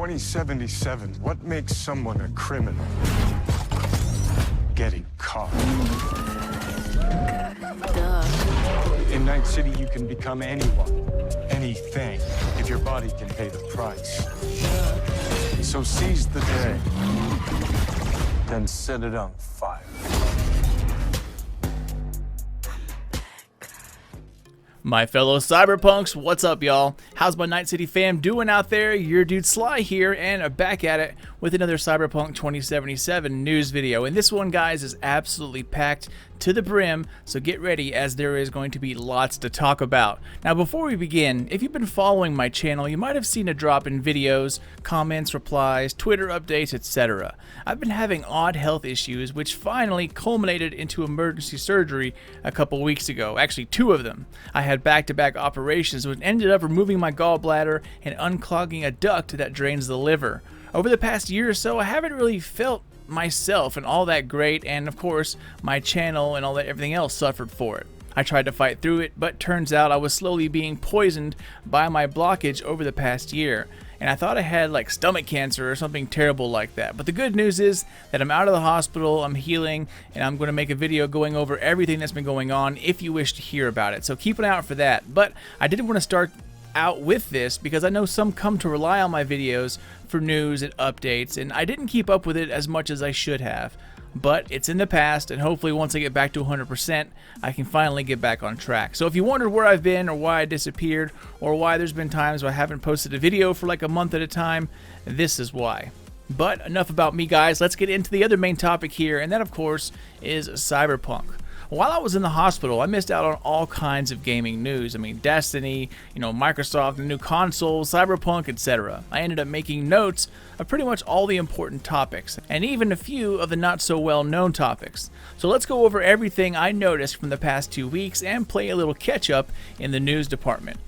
2077, what makes someone a criminal? Getting caught. Duh. In Night City, you can become anyone, anything, if your body can pay the price. So seize the day, then set it on fire. My fellow Cyberpunks, what's up, y'all? How's my Night City fam doing out there? Your dude Sly here, and back at it with another Cyberpunk 2077 news video. And this one, guys, is absolutely packed to the brim, so get ready as there is going to be lots to talk about. Now, before we begin, if you've been following my channel, you might have seen a drop in videos, comments, replies, Twitter updates, etc. I've been having odd health issues, which finally culminated into emergency surgery a couple weeks ago. Actually, 2 of them. I had back-to-back operations, which ended up removing my gallbladder and unclogging a duct that drains the liver. Over the past year or so, I haven't really felt myself and all that great, and of course my channel and all that everything else suffered for it. I tried to fight through it, but turns out I was slowly being poisoned by my blockage over the past year, and I thought I had like stomach cancer or something terrible like that. But the good news is that I'm out of the hospital, I'm healing, and I'm going to make a video going over everything that's been going on if you wish to hear about it, so keep an eye out for that. But I didn't want to start out with this because I know some come to rely on my videos for news and updates, and I didn't keep up with it as much as I should have. But it's in the past, and hopefully once I get back to 100%, I can finally get back on track. So if you wondered where I've been or why I disappeared or why there's been times where I haven't posted a video for like a month at a time, this is why. But enough about me, guys. Let's get into the other main topic here, and that of course is Cyberpunk. While I was in the hospital, I missed out on all kinds of gaming news. I mean, Destiny, Microsoft, the new console, Cyberpunk, etc. I ended up making notes of pretty much all the important topics, and even a few of the not so well known topics. So let's go over everything I noticed from the past 2 weeks and play a little catch up in the news department.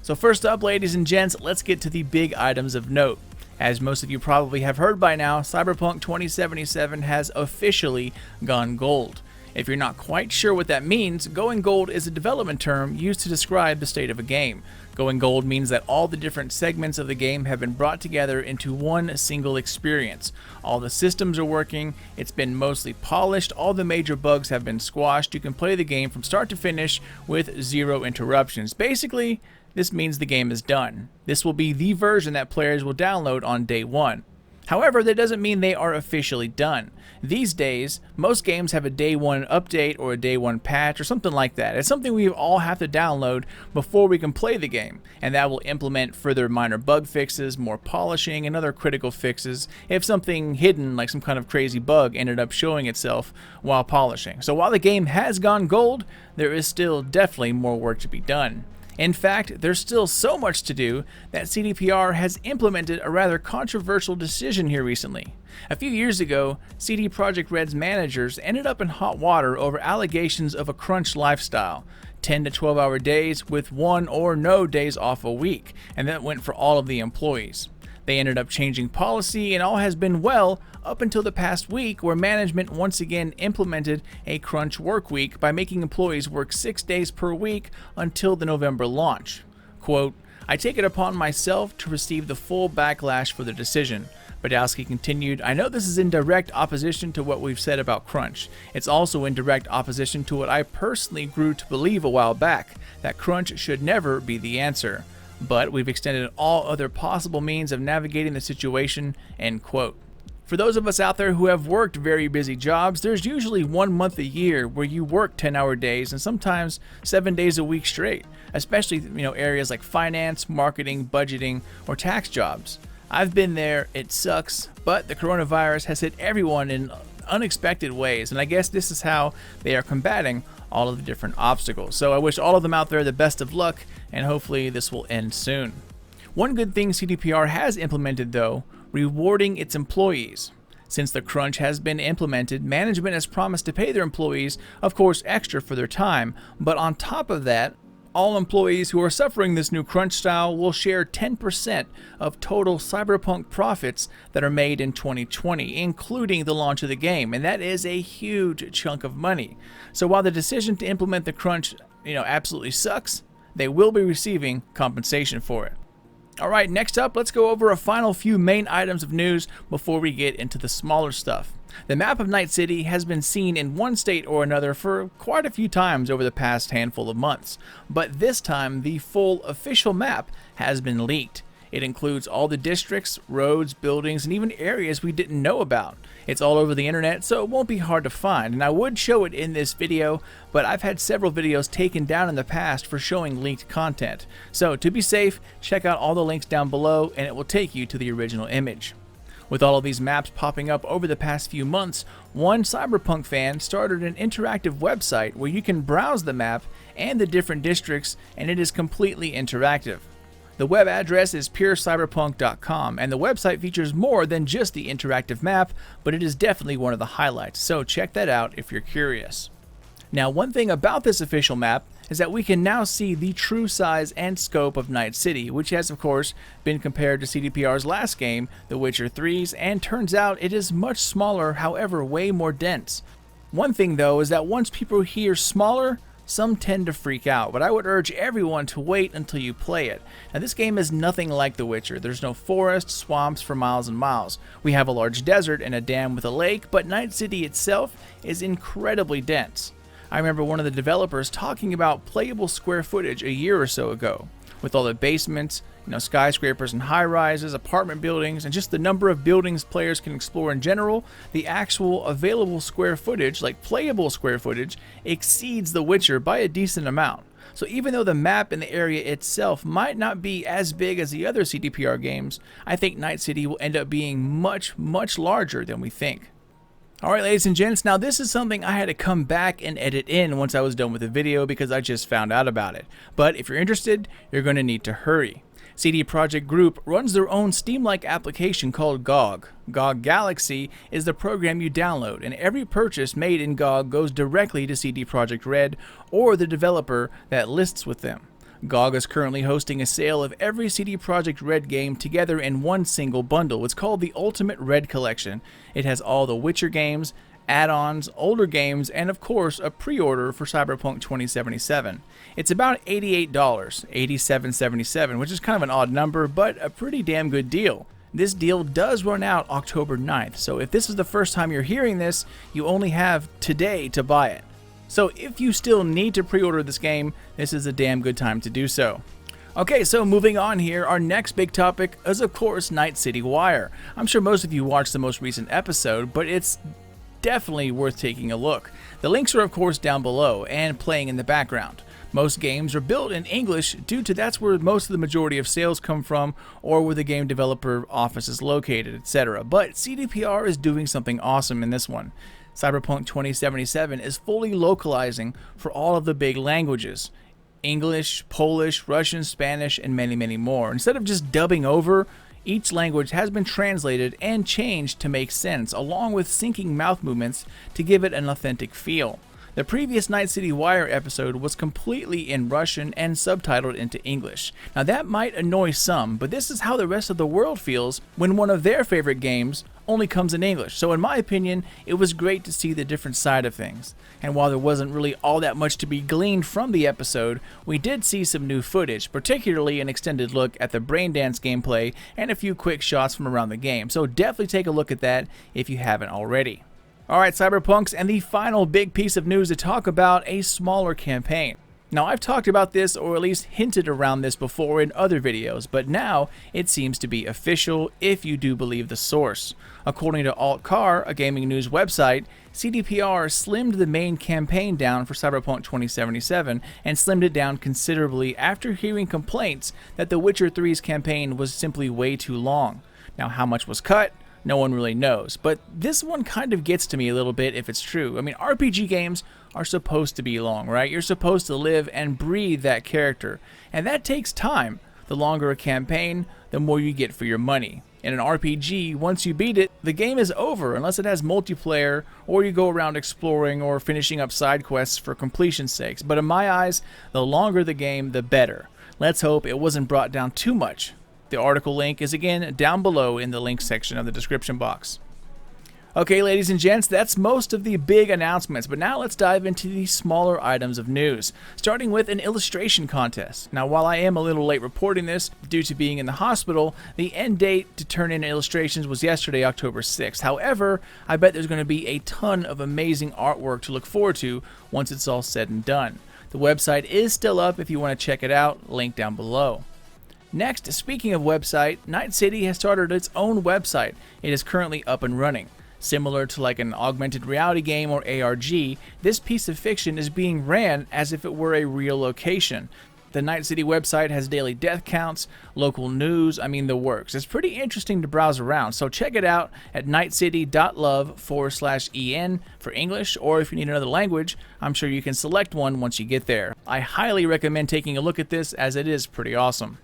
So first up, ladies and gents, let's get to the big items of note. As most of you probably have heard by now, Cyberpunk 2077 has officially gone gold. If you're not quite sure what that means, going gold is a development term used to describe the state of a game. Going gold means that all the different segments of the game have been brought together into one single experience. All the systems are working, it's been mostly polished, all the major bugs have been squashed, you can play the game from start to finish with 0 interruptions. Basically, this means the game is done. This will be the version that players will download on day 1. However, that doesn't mean they are officially done. These days, most games have a day 1 update or a day 1 patch or something like that. It's something we all have to download before we can play the game, and that will implement further minor bug fixes, more polishing, and other critical fixes if something hidden like some kind of crazy bug ended up showing itself while polishing. So while the game has gone gold, there is still definitely more work to be done. In fact, there's still so much to do that CDPR has implemented a rather controversial decision here recently. A few years ago, CD Projekt Red's managers ended up in hot water over allegations of a crunch lifestyle, 10 to 12 hour days with 1 or no days off a week, and that went for all of the employees. They ended up changing policy, and all has been well up until the past week, where management once again implemented a crunch work week by making employees work 6 days per week until the November launch. Quote, "I take it upon myself to receive the full backlash for the decision." Badowski continued, "I know this is in direct opposition to what we've said about crunch. It's also in direct opposition to what I personally grew to believe a while back, that crunch should never be the answer. But we've extended all other possible means of navigating the situation," end quote. For those of us out there who have worked very busy jobs, there's usually 1 month a year where you work 10-hour days and sometimes 7 days a week straight, especially areas like finance, marketing, budgeting, or tax jobs. I've been there, it sucks, but the coronavirus has hit everyone in unexpected ways, and I guess this is how they are combating all of the different obstacles. So I wish all of them out there the best of luck, and hopefully this will end soon. One good thing CDPR has implemented though, rewarding its employees. Since the crunch has been implemented, management has promised to pay their employees, of course, extra for their time, but on top of that, all employees who are suffering this new crunch style will share 10% of total Cyberpunk profits that are made in 2020, including the launch of the game, and that is a huge chunk of money. So while the decision to implement the crunch, absolutely sucks, they will be receiving compensation for it. Alright, next up, let's go over a final few main items of news before we get into the smaller stuff. The map of Night City has been seen in one state or another for quite a few times over the past handful of months, but this time the full official map has been leaked. It includes all the districts, roads, buildings, and even areas we didn't know about. It's all over the internet, so it won't be hard to find, and I would show it in this video, but I've had several videos taken down in the past for showing leaked content. So to be safe, check out all the links down below and it will take you to the original image. With all of these maps popping up over the past few months, one Cyberpunk fan started an interactive website where you can browse the map and the different districts, and it is completely interactive. The web address is purecyberpunk.com, and the website features more than just the interactive map, but it is definitely one of the highlights, so check that out if you're curious. Now, one thing about this official map is that we can now see the true size and scope of Night City, which has of course been compared to CDPR's last game, The Witcher 3's, and turns out it is much smaller, however way more dense. One thing though is that once people hear smaller, some tend to freak out, but I would urge everyone to wait until you play it. Now this game is nothing like The Witcher. There's no forests, swamps for miles and miles. We have a large desert and a dam with a lake, but Night City itself is incredibly dense. I remember one of the developers talking about playable square footage a year or so ago. With all the basements, skyscrapers and high-rises, apartment buildings, and just the number of buildings players can explore in general, the actual available square footage, like playable square footage, exceeds The Witcher by a decent amount. So even though the map and the area itself might not be as big as the other CDPR games, I think Night City will end up being much, much larger than we think. Alright ladies and gents, now this is something I had to come back and edit in once I was done with the video because I just found out about it. But if you're interested, you're going to need to hurry. CD Projekt Group runs their own Steam-like application called GOG. GOG Galaxy is the program you download, and every purchase made in GOG goes directly to CD Projekt Red or the developer that lists with them. GOG is currently hosting a sale of every CD Projekt Red game together in one single bundle. It's called the Ultimate Red Collection. It has all the Witcher games, add-ons, older games, and of course a pre-order for Cyberpunk 2077. It's about $88, $87.77, which is kind of an odd number, but a pretty damn good deal. This deal does run out October 9th, so if this is the first time you're hearing this, you only have today to buy it. So if you still need to pre-order this game, this is a damn good time to do so. Okay, so moving on here, our next big topic is of course Night City Wire. I'm sure most of you watched the most recent episode, but it's definitely worth taking a look. The links are of course down below and playing in the background. Most games are built in English due to that's where most of the majority of sales come from or where the game developer office is located, etc. But CDPR is doing something awesome in this one. Cyberpunk 2077 is fully localizing for all of the big languages. English, Polish, Russian, Spanish, and many, many more. Instead of just dubbing over, each language has been translated and changed to make sense, along with syncing mouth movements to give it an authentic feel. The previous Night City Wire episode was completely in Russian and subtitled into English. Now that might annoy some, but this is how the rest of the world feels when one of their favorite games only comes in English. So in my opinion, it was great to see the different side of things. And while there wasn't really all that much to be gleaned from the episode, we did see some new footage, particularly an extended look at the Braindance gameplay and a few quick shots from around the game. So definitely take a look at that if you haven't already. Alright Cyberpunks, and the final big piece of news to talk about, a smaller campaign. Now I've talked about this, or at least hinted around this before in other videos, but now it seems to be official if you do believe the source. According to AltCar, a gaming news website, CDPR slimmed the main campaign down for Cyberpunk 2077 and slimmed it down considerably after hearing complaints that The Witcher 3's campaign was simply way too long. Now how much was cut? No one really knows, but this one kind of gets to me a little bit if it's true. I mean, RPG games are supposed to be long, right? You're supposed to live and breathe that character, and that takes time. The longer a campaign, the more you get for your money. In an RPG, once you beat it, the game is over unless it has multiplayer or you go around exploring or finishing up side quests for completion's sakes. But in my eyes, the longer the game, the better. Let's hope it wasn't brought down too much. The article link is again down below in the link section of the description box. Okay, ladies and gents, that's most of the big announcements, but now let's dive into the smaller items of news, starting with an illustration contest. Now, while I am a little late reporting this due to being in the hospital, the end date to turn in illustrations was yesterday, October 6th. However, I bet there's going to be a ton of amazing artwork to look forward to once it's all said and done. The website is still up if you want to check it out, link down below. Next, speaking of website, Night City has started its own website. It is currently up and running. Similar to like an augmented reality game or ARG, this piece of fiction is being ran as if it were a real location. The Night City website has daily death counts, local news, the works. It's pretty interesting to browse around, so check it out at nightcity.love/en for English, or if you need another language, I'm sure you can select one once you get there. I highly recommend taking a look at this as it is pretty awesome.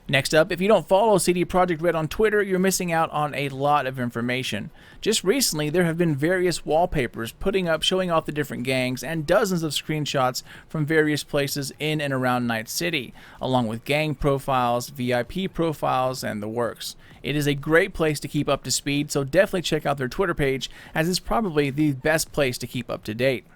Next up, if you don't follow CD Projekt Red on Twitter, you're missing out on a lot of information. Just recently, there have been various wallpapers putting up showing off the different gangs and dozens of screenshots from various places in and around Night City, along with gang profiles, VIP profiles, and the works. It is a great place to keep up to speed, so definitely check out their Twitter page, as it's probably the best place to keep up to date.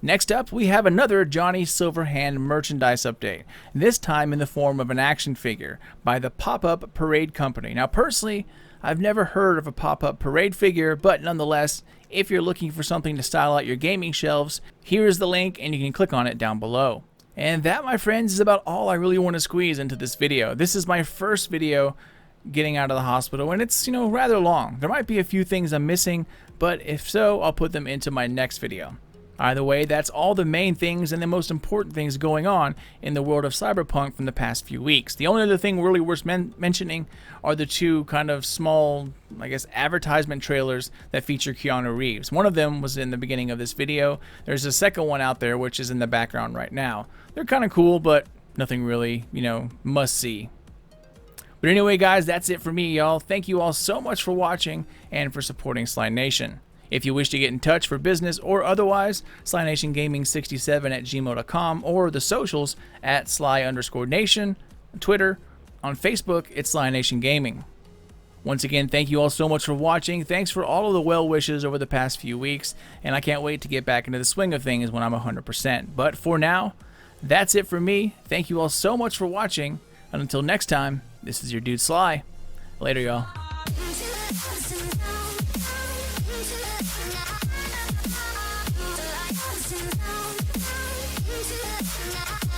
Next up, we have another Johnny Silverhand merchandise update, this time in the form of an action figure by the Pop-Up Parade Company. Now personally, I've never heard of a pop-up parade figure, but nonetheless, if you're looking for something to style out your gaming shelves, here is the link and you can click on it down below. And that, my friends, is about all I really want to squeeze into this video. This is my first video getting out of the hospital, and it's, rather long. There might be a few things I'm missing, but if so, I'll put them into my next video. Either way, that's all the main things and the most important things going on in the world of Cyberpunk from the past few weeks. The only other thing really worth mentioning are the two kind of small, advertisement trailers that feature Keanu Reeves. One of them was in the beginning of this video. There's a second one out there, which is in the background right now. They're kind of cool, but nothing really, must see. But anyway, guys, that's it for me, y'all. Thank you all so much for watching and for supporting Sly Nation. If you wish to get in touch for business or otherwise, SlyNationGaming67@gmail.com, or the socials at Sly_Nation, Twitter, on Facebook, it's Sly Nation Gaming. Once again, thank you all so much for watching. Thanks for all of the well wishes over the past few weeks, and I can't wait to get back into the swing of things when I'm 100%. But for now, that's it for me. Thank you all so much for watching, and until next time, this is your dude Sly. Later, y'all. Into